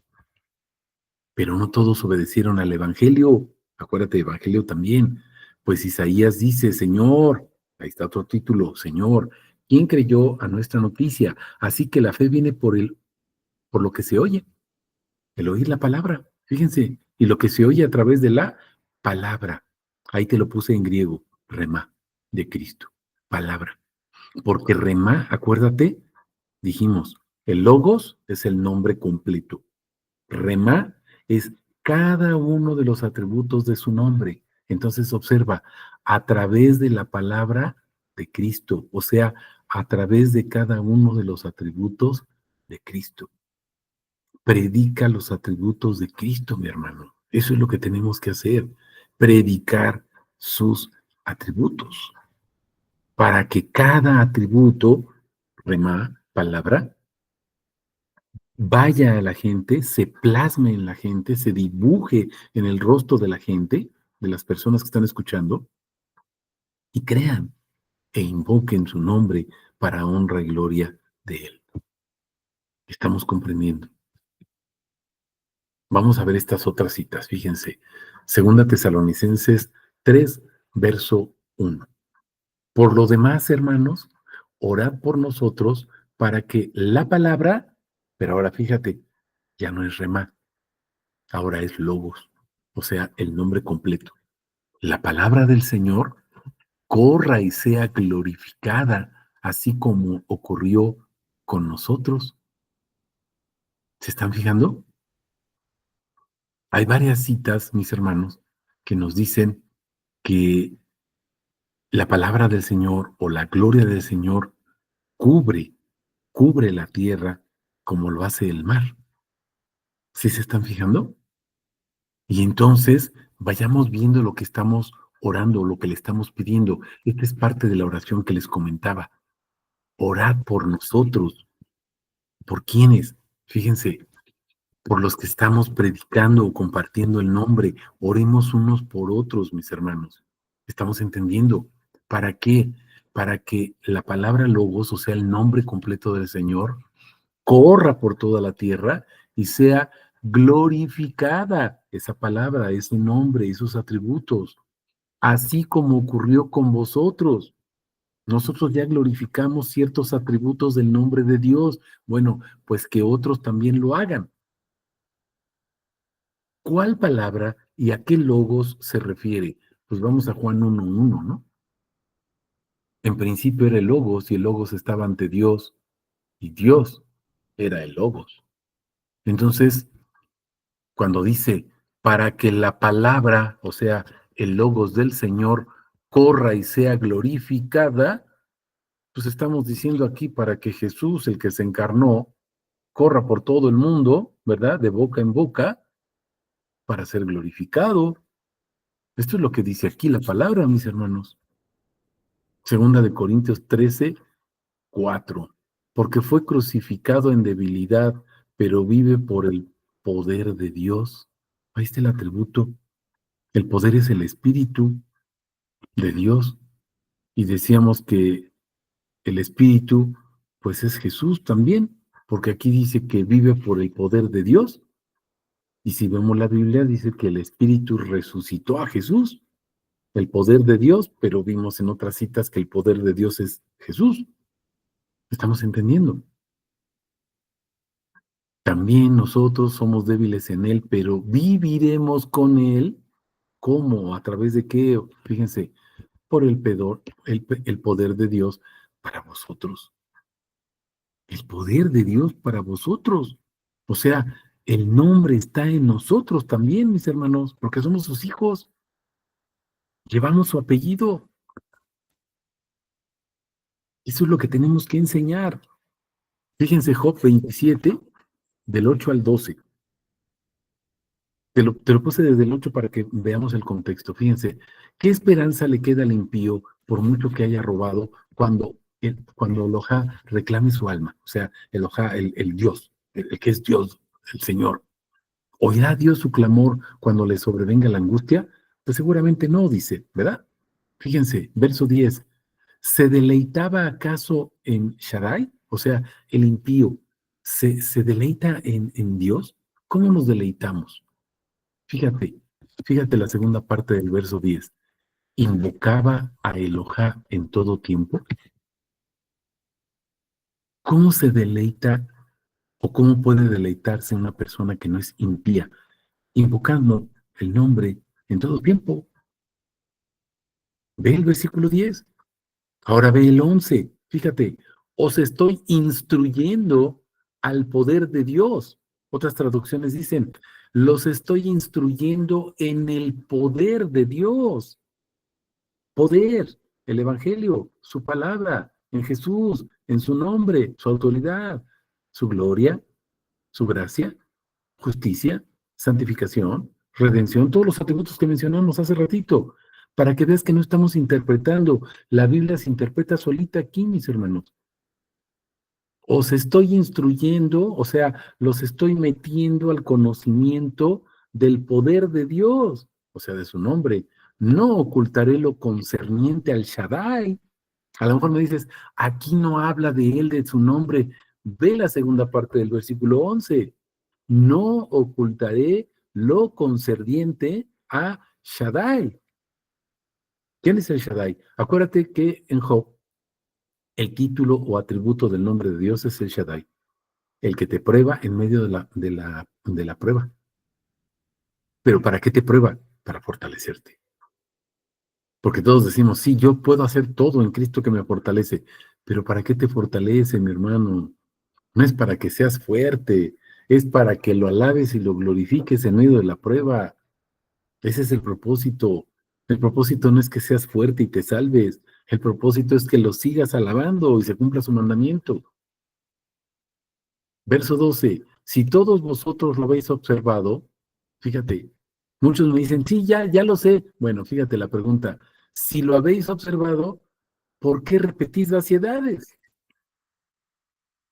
Pero no todos obedecieron al Evangelio. Acuérdate, Evangelio también. Pues Isaías dice, Señor, ahí está otro título, Señor, ¿quién creyó a nuestra noticia? Así que la fe viene por lo que se oye, el oír la palabra. Fíjense, y lo que se oye a través de la palabra. Ahí te lo puse en griego, rema, de Cristo, palabra. Porque rema, acuérdate, dijimos, el logos es el nombre completo. Rema es cada uno de los atributos de su nombre. Entonces observa, a través de la palabra de Cristo, o sea, a través de cada uno de los atributos de Cristo. Predica los atributos de Cristo, mi hermano. Eso es lo que tenemos que hacer, predicar sus atributos, para que cada atributo, rema, palabra, vaya a la gente, se plasme en la gente, se dibuje en el rostro de la gente, de las personas que están escuchando, y crean e invoquen su nombre para honra y gloria de Él. Estamos comprendiendo. Vamos a ver estas otras citas, fíjense. Segunda Tesalonicenses 3, verso 1. Por lo demás, hermanos, orad por nosotros para que la palabra, pero ahora fíjate, ya no es rema, ahora es logos, o sea, el nombre completo. La palabra del Señor corra y sea glorificada, así como ocurrió con nosotros. ¿Se están fijando? Hay varias citas, mis hermanos, que nos dicen que la palabra del Señor o la gloria del Señor cubre, cubre la tierra como lo hace el mar. ¿Sí se están fijando? Y entonces vayamos viendo lo que estamos orando, lo que le estamos pidiendo. Esta es parte de la oración que les comentaba. Orad por nosotros. ¿Por quiénes? Fíjense, por los que estamos predicando o compartiendo el nombre. Oremos unos por otros, mis hermanos. ¿Estamos entendiendo? ¿Para qué? Para que la palabra logos, o sea, el nombre completo del Señor, corra por toda la tierra y sea glorificada esa palabra, ese nombre, esos atributos, así como ocurrió con vosotros. Nosotros ya glorificamos ciertos atributos del nombre de Dios. Bueno, pues que otros también lo hagan. ¿Cuál palabra y a qué logos se refiere? Pues vamos a Juan 1:1, ¿no? En principio era el logos y el logos estaba ante Dios y Dios era el logos. Entonces, cuando dice, para que la palabra, o sea, el logos del Señor, corra y sea glorificada, pues estamos diciendo aquí para que Jesús, el que se encarnó, corra por todo el mundo, ¿verdad? De boca en boca, para ser glorificado. Esto es lo que dice aquí la palabra, mis hermanos. Segunda de Corintios 13:4. Porque fue crucificado en debilidad, pero vive por el poder de Dios. Ahí está el atributo. El poder es el Espíritu de Dios. Y decíamos que el Espíritu, pues es Jesús también, porque aquí dice que vive por el poder de Dios. Y si vemos la Biblia, dice que el Espíritu resucitó a Jesús, el poder de Dios, pero vimos en otras citas que el poder de Dios es Jesús. ¿Estamos entendiendo? También nosotros somos débiles en Él, pero viviremos con Él. ¿Cómo? ¿A través de qué? Fíjense, por el poder de Dios para vosotros. El poder de Dios para vosotros. O sea, el nombre está en nosotros también, mis hermanos, porque somos sus hijos. Llevamos su apellido. Eso es lo que tenemos que enseñar. Fíjense, Job 27, del 8 al 12. Te lo puse desde el 8 para que veamos el contexto. Fíjense, ¿qué esperanza le queda al impío por mucho que haya robado cuando Elohá reclame su alma? O sea, Elohá, el Dios, el que es Dios, el Señor. ¿Oirá Dios su clamor cuando le sobrevenga la angustia? Pues seguramente no, dice, ¿verdad? Fíjense, verso 10. ¿Se deleitaba acaso en Shaddai? O sea, el impío, ¿se deleita en Dios? ¿Cómo nos deleitamos? Fíjate, fíjate la segunda parte del verso 10. Invocaba a Elohá en todo tiempo. ¿Cómo se deleita o cómo puede deleitarse una persona que no es impía? Invocando el nombre en todo tiempo. Ve el versículo 10. Ahora ve el 11. Fíjate, os estoy instruyendo al poder de Dios. Otras traducciones dicen, los estoy instruyendo en el poder de Dios. Poder, el Evangelio, su palabra, en Jesús, en su nombre, su autoridad, su gloria, su gracia, justicia, santificación, redención, todos los atributos que mencionamos hace ratito, para que veas que no estamos interpretando. La Biblia se interpreta solita aquí, mis hermanos. Os estoy instruyendo, o sea, los estoy metiendo al conocimiento del poder de Dios, o sea, de su nombre. no ocultaré lo concerniente al Shaddai. A lo mejor me dices, aquí no habla de él, de su nombre. Ve la segunda parte del versículo 11. No ocultaré lo concerniente a Shaddai. ¿Quién es el Shaddai? Acuérdate que en Job el título o atributo del nombre de Dios es el Shaddai, el que te prueba en medio de la prueba. ¿Pero para qué te prueba? Para fortalecerte. Porque todos decimos, sí, yo puedo hacer todo en Cristo que me fortalece. Pero ¿para qué te fortalece, mi hermano? No es para que seas fuerte, es para que lo alabes y lo glorifiques en medio de la prueba. Ese es el propósito. El propósito no es que seas fuerte y te salves. El propósito es que lo sigas alabando y se cumpla su mandamiento. Verso 12. Si todos vosotros lo habéis observado, fíjate, muchos me dicen, sí, ya lo sé. Bueno, fíjate la pregunta. Si lo habéis observado, ¿por qué repetís vaciedades?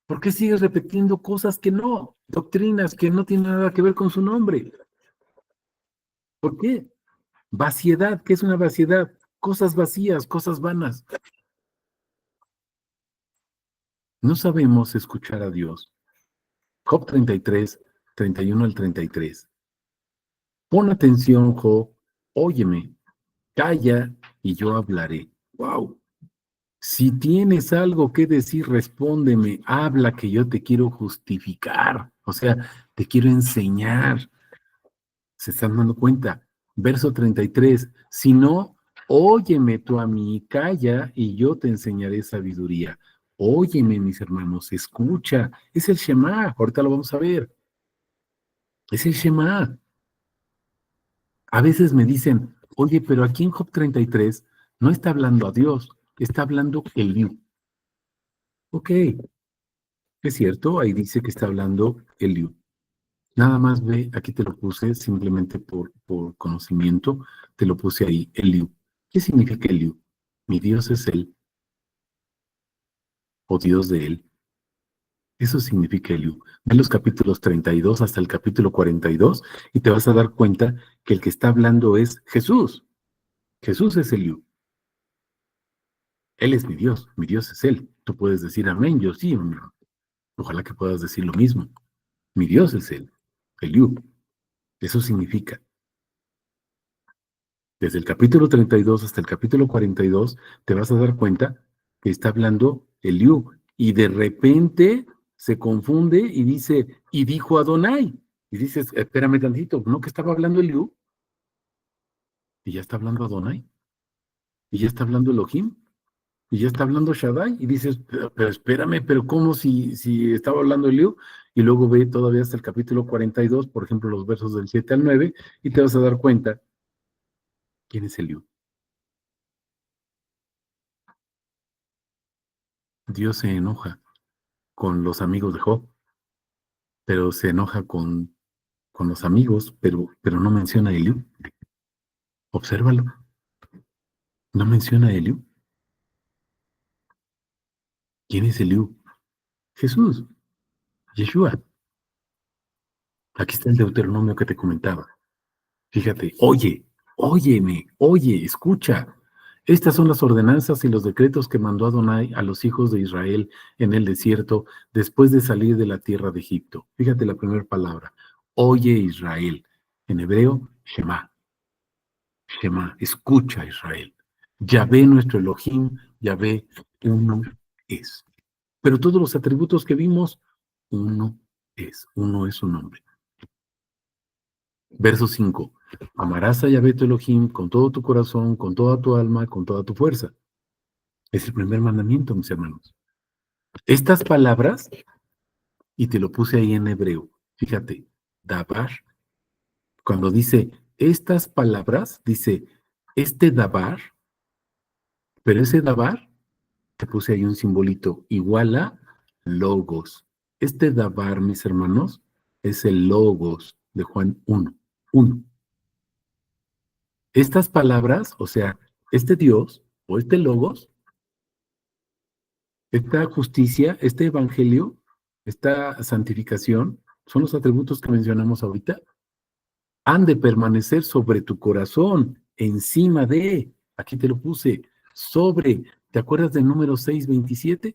¿Por qué sigues repitiendo cosas que no, doctrinas que no tienen nada que ver con su nombre? ¿Por qué? Vaciedad, ¿qué es una vaciedad? Cosas vacías, cosas vanas. No sabemos escuchar a Dios. Job 33, 31 al 33. Pon atención, Job, óyeme, calla y yo hablaré. Wow. Si tienes algo que decir, respóndeme, habla que yo te quiero justificar, o sea, te quiero enseñar. ¿Se están dando cuenta? Verso 33, si no, óyeme tú a mí, calla y yo te enseñaré sabiduría. Óyeme, mis hermanos, escucha. Es el Shema, ahorita lo vamos a ver. Es el Shema. A veces me dicen, oye, pero aquí en Job 33 no está hablando a Dios, está hablando Eliú. Ok, es cierto, ahí dice que está hablando Eliú. Nada más ve, aquí te lo puse simplemente por conocimiento, te lo puse ahí, Eliú. ¿Qué significa Eliú? Mi Dios es Él, o Dios de Él. Eso significa Eliú. Ve los capítulos 32 hasta el capítulo 42 y te vas a dar cuenta que el que está hablando es Jesús. Jesús es Eliú. Él es mi Dios es Él. Tú puedes decir amén, yo sí, amén. Ojalá que puedas decir lo mismo. Mi Dios es Él, Eliú. Eso significa. Desde el capítulo 32 hasta el capítulo 42, te vas a dar cuenta que está hablando Eliú. Y de repente se confunde y dice, y dijo Adonai. Y dices, espérame tantito, ¿no que estaba hablando Eliú? Y ya está hablando Adonai. Y ya está hablando Elohim. Y ya está hablando Shaddai. Y dices, pero espérame, pero ¿cómo si estaba hablando Eliú? Y luego ve todavía hasta el capítulo 42, por ejemplo, los versos del 7 al 9, y te vas a dar cuenta quién es Eliú. Dios se enoja con los amigos de Job, pero se enoja con los amigos, pero no menciona a Eliú. Obsérvalo. No menciona a Eliú. ¿Quién es Eliú? Jesús, Yeshua. Aquí está el Deuteronomio que te comentaba. Fíjate, óyeme, oye, escucha. Estas son las ordenanzas y los decretos que mandó Adonai a los hijos de Israel en el desierto después de salir de la tierra de Egipto. Fíjate la primera palabra. Oye Israel. En hebreo, Shema. Shema, escucha Israel. Yahvé nuestro Elohim, Yahvé uno es. Pero todos los atributos que vimos, uno es su nombre. Verso 5. Amarás a Yahvé tu Elohim con todo tu corazón, con toda tu alma, con toda tu fuerza. Es el primer mandamiento, mis hermanos. Estas palabras, y te lo puse ahí en hebreo, fíjate, dabar, cuando dice estas palabras, dice este dabar, pero ese dabar te puse ahí un simbolito igual a logos. Este dabar, mis hermanos, es el logos de Juan 1. 1. Estas palabras, o sea, este Dios o este logos, esta justicia, este evangelio, esta santificación, son los atributos que mencionamos ahorita, han de permanecer sobre tu corazón. encima de, aquí te lo puse, sobre, ¿te acuerdas del número 627?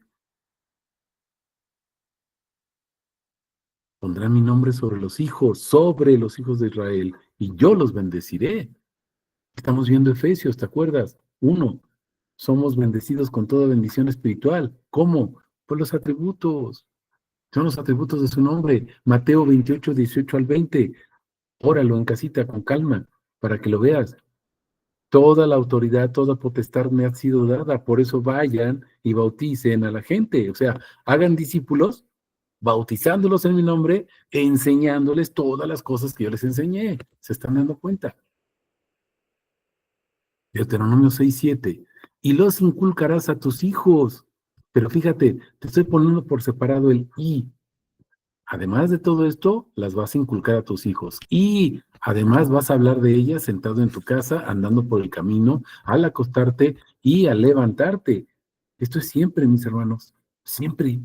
Pondrá mi nombre sobre los hijos de Israel, y yo los bendeciré. Estamos viendo Efesios, ¿te acuerdas? 1. Somos bendecidos con toda bendición espiritual. ¿Cómo? Por los atributos. Son los atributos de su nombre. Mateo 28, 18 al 20. Óralo en casita con calma para que lo veas. Toda la autoridad, toda potestad me ha sido dada. Por eso vayan y bauticen a la gente. O sea, hagan discípulos, bautizándolos en mi nombre, enseñándoles todas las cosas que yo les enseñé. ¿Se están dando cuenta? Deuteronomio 6:7. Y los inculcarás a tus hijos. Pero fíjate, te estoy poniendo por separado el y. Además de todo esto, las vas a inculcar a tus hijos. Y además vas a hablar de ellas sentado en tu casa, andando por el camino, al acostarte y al levantarte. Esto es siempre, mis hermanos, siempre.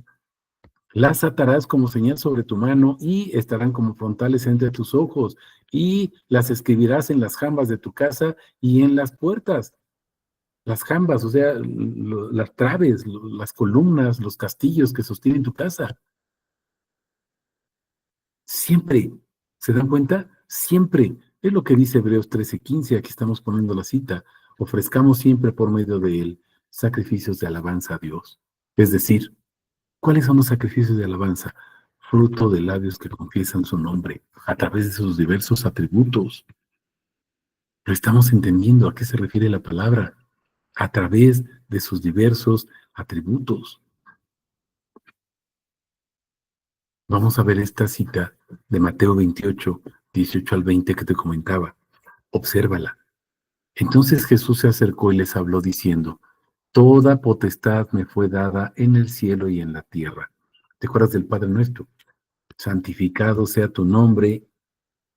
Las atarás como señal sobre tu mano y estarán como frontales entre tus ojos. Y las escribirás en las jambas de tu casa y en las puertas. Las jambas, o sea, las traves, las columnas, los castillos que sostienen tu casa. Siempre, ¿se dan cuenta? Siempre. Es lo que dice Hebreos 13:15, aquí estamos poniendo la cita. Ofrezcamos siempre por medio de él sacrificios de alabanza a Dios. Es decir, ¿cuáles son los sacrificios de alabanza? Fruto de labios que confiesan su nombre a través de sus diversos atributos. Pero estamos entendiendo a qué se refiere la palabra, a través de sus diversos atributos. Vamos a ver esta cita de Mateo 28, 18 al 20 que te comentaba. Obsérvala. Entonces Jesús se acercó y les habló diciendo, toda potestad me fue dada en el cielo y en la tierra. ¿Te acuerdas del Padre nuestro? Santificado sea tu nombre,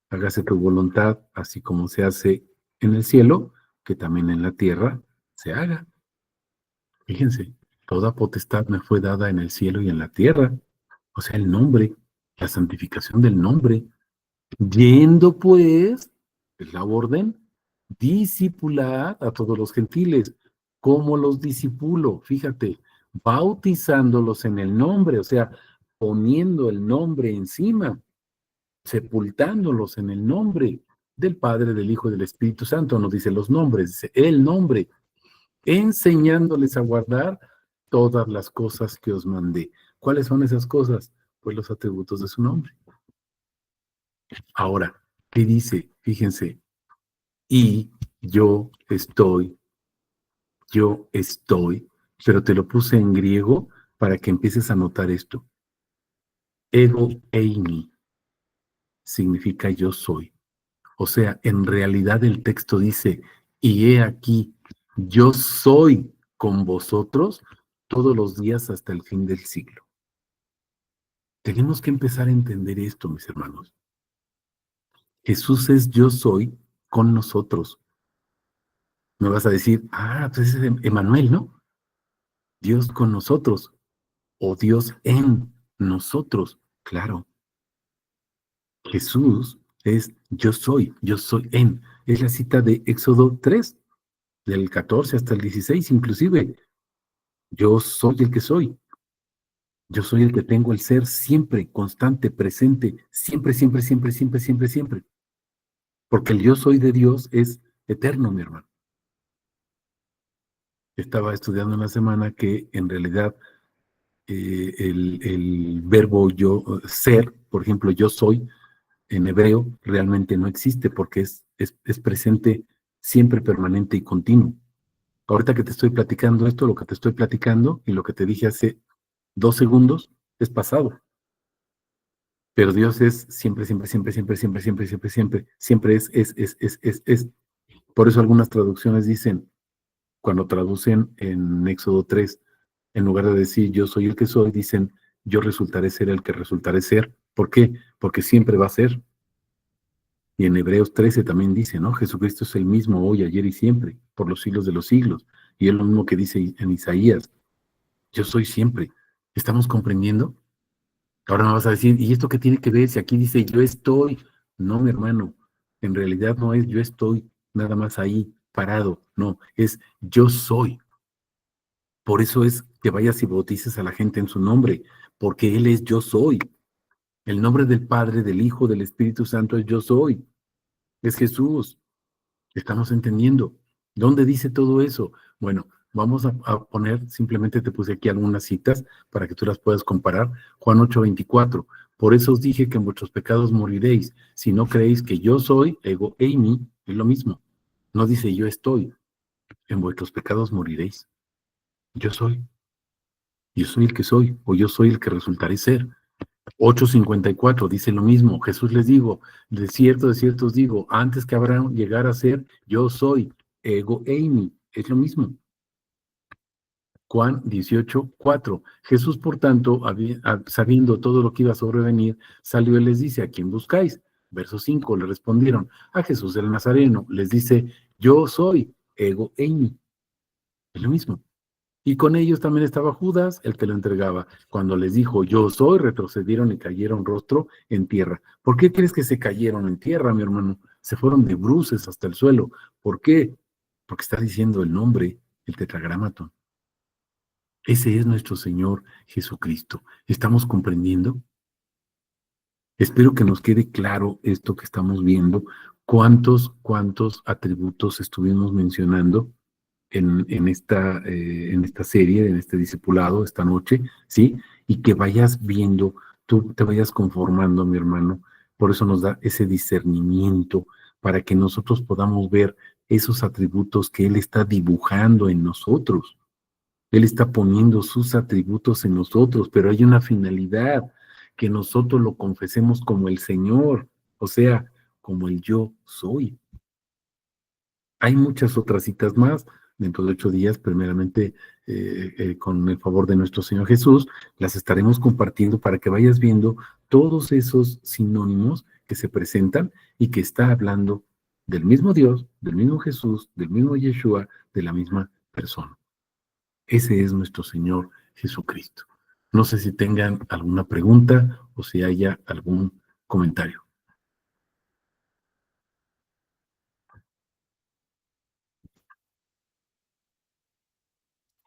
hágase tu voluntad, así como se hace en el cielo, que también en la tierra se haga. Fíjense, toda potestad me fue dada en el cielo y en la tierra. O sea, el nombre, la santificación del nombre. Yendo pues, es la orden, discipulad a todos los gentiles. ¿Cómo los disipulo? Fíjate, bautizándolos en el nombre, o sea, poniendo el nombre encima, sepultándolos en el nombre del Padre, del Hijo y del Espíritu Santo. Nos dice los nombres, dice el nombre, enseñándoles a guardar todas las cosas que os mandé. ¿Cuáles son esas cosas? Pues los atributos de su nombre. Ahora, ¿qué dice? Fíjense, y yo estoy, pero te lo puse en griego para que empieces a notar esto. Ego eimi significa yo soy. O sea, en realidad el texto dice, y he aquí, yo soy con vosotros todos los días hasta el fin del siglo. Tenemos que empezar a entender esto, mis hermanos. Jesús es yo soy con nosotros. Me vas a decir, pues es Emmanuel, ¿no? Dios con nosotros o Dios en nosotros. Claro, Jesús es yo soy en. Es la cita de Éxodo 3, del 14 hasta el 16 inclusive. Yo soy el que soy. Yo soy el que tengo el ser siempre, constante, presente, siempre, siempre, siempre, siempre, siempre, siempre. Porque el yo soy de Dios es eterno, mi hermano. Estaba estudiando una semana que en realidad el verbo yo ser, por ejemplo, yo soy, en hebreo realmente no existe porque es presente siempre, permanente y continuo. Ahorita que te estoy platicando esto, lo que te estoy platicando y lo que te dije hace 2 segundos es pasado. Pero Dios es siempre, siempre, siempre, siempre, siempre, siempre, siempre, siempre, siempre es. Por eso algunas traducciones dicen, cuando traducen en Éxodo 3, en lugar de decir yo soy el que soy, dicen yo resultaré ser el que resultaré ser. ¿Por qué? Porque siempre va a ser. Y en Hebreos 13 también dice, ¿no? Jesucristo es el mismo hoy, ayer y siempre, por los siglos de los siglos. Y es lo mismo que dice en Isaías, yo soy siempre. ¿Estamos comprendiendo? Ahora me vas a decir, ¿y esto qué tiene que ver si aquí dice yo estoy? No, mi hermano, en realidad no es yo estoy. nada más ahí parado, no, es yo soy. Por eso es que vayas y bautices a la gente en su nombre, porque Él es yo soy. El nombre del Padre, del Hijo, del Espíritu Santo es yo soy. Es Jesús. ¿Estamos entendiendo? ¿Dónde dice todo eso? Bueno, vamos a poner, simplemente te puse aquí algunas citas para que tú las puedas comparar. Juan 8:24. Por eso os dije que en vuestros pecados moriréis. Si no creéis que yo soy, ego eimi, es lo mismo. No dice yo estoy. En vuestros pecados moriréis. Yo soy. Yo soy el que soy, o yo soy el que resultaré ser. 8:54 dice lo mismo. Jesús les digo, de cierto os digo, antes que Abraham llegara a ser, yo soy, ego eimi, es lo mismo. Juan 18:4. Jesús, por tanto, sabiendo todo lo que iba a sobrevenir, salió y les dice, ¿a quién buscáis? Verso 5, le respondieron, a Jesús el Nazareno. Les dice, yo soy, ego eimi, es lo mismo. Y con ellos también estaba Judas, el que lo entregaba. Cuando les dijo, yo soy, retrocedieron y cayeron rostro en tierra. ¿Por qué crees que se cayeron en tierra, mi hermano? Se fueron de bruces hasta el suelo. ¿Por qué? Porque está diciendo el nombre, el tetragramatón. Ese es nuestro Señor Jesucristo. ¿Estamos comprendiendo? Espero que nos quede claro esto que estamos viendo. ¿Cuántos atributos estuvimos mencionando en esta serie, en este discipulado, esta noche, ¿sí? Y que vayas viendo, tú te vayas conformando, mi hermano. Por eso nos da ese discernimiento para que nosotros podamos ver esos atributos que Él está dibujando en nosotros. Él está poniendo sus atributos en nosotros, pero hay una finalidad, que nosotros lo confesemos como el Señor, o sea, como el yo soy. Hay muchas otras citas más. Dentro de 8 días, primeramente, con el favor de nuestro Señor Jesús, las estaremos compartiendo para que vayas viendo todos esos sinónimos que se presentan y que está hablando del mismo Dios, del mismo Jesús, del mismo Yeshua, de la misma persona. Ese es nuestro Señor Jesucristo. No sé si tengan alguna pregunta o si haya algún comentario.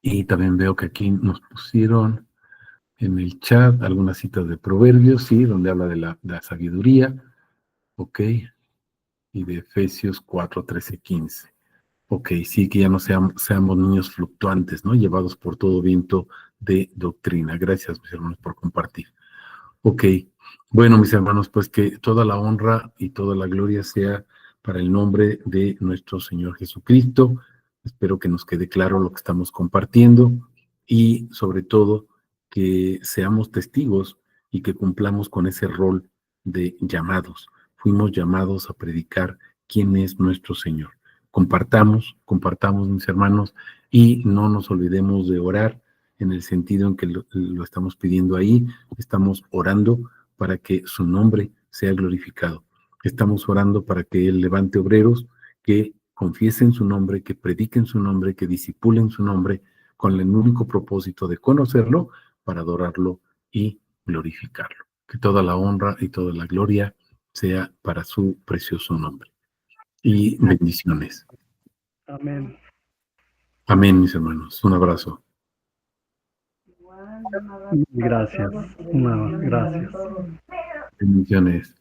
Y también veo que aquí nos pusieron en el chat algunas citas de Proverbios, sí, donde habla de la sabiduría, ok, y de Efesios 4:13-15. Ok, sí, que ya no seamos niños fluctuantes, ¿no? Llevados por todo viento de doctrina. Gracias, mis hermanos, por compartir. Ok, bueno, mis hermanos, pues que toda la honra y toda la gloria sea para el nombre de nuestro Señor Jesucristo. Espero que nos quede claro lo que estamos compartiendo y sobre todo que seamos testigos y que cumplamos con ese rol de llamados. Fuimos llamados a predicar quién es nuestro Señor. Compartamos, mis hermanos, y no nos olvidemos de orar en el sentido en que lo estamos pidiendo ahí. Estamos orando para que su nombre sea glorificado. Estamos orando para que Él levante obreros que confiesen su nombre, que prediquen su nombre, que disipulen su nombre, con el único propósito de conocerlo para adorarlo y glorificarlo. Que toda la honra y toda la gloria sea para su precioso nombre. Y bendiciones. Amén. Amén, mis hermanos. Un abrazo. Gracias. No, gracias. Bendiciones.